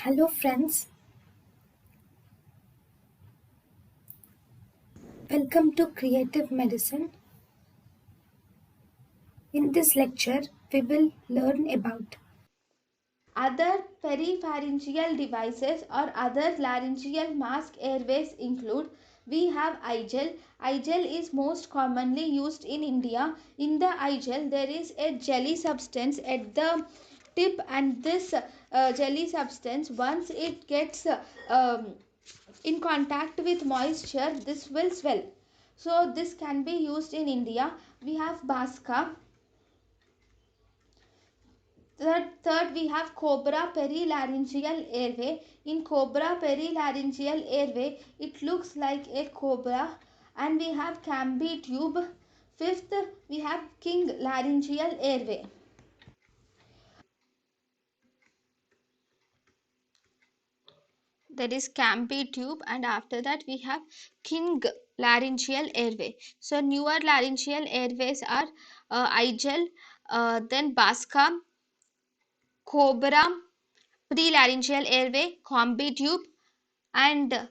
Hello, friends. Welcome to Creative Medicine. In this lecture, we will learn about Other peripharyngeal devices or other laryngeal mask airways include we have eye gel. Eye gel is most commonly used in India. In the eye gel, there is a jelly substance at the tip, and this jelly substance, once it gets in contact with moisture, this will swell. So this can be used in India. We have Baska. Third, we have cobra perilaryngeal airway. In cobra perilaryngeal airway, it looks like a cobra. And we have Camby tube. Fifth, we have king laryngeal airway. That is Camby tube, and after that we have king laryngeal airway. So newer laryngeal airways are Igel, then Bascom, Cobra, prelaryngeal airway, Combi tube, and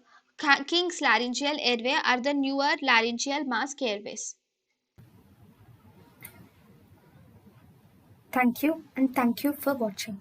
King's laryngeal airway are the newer laryngeal mask airways. thank you and thank you for watching.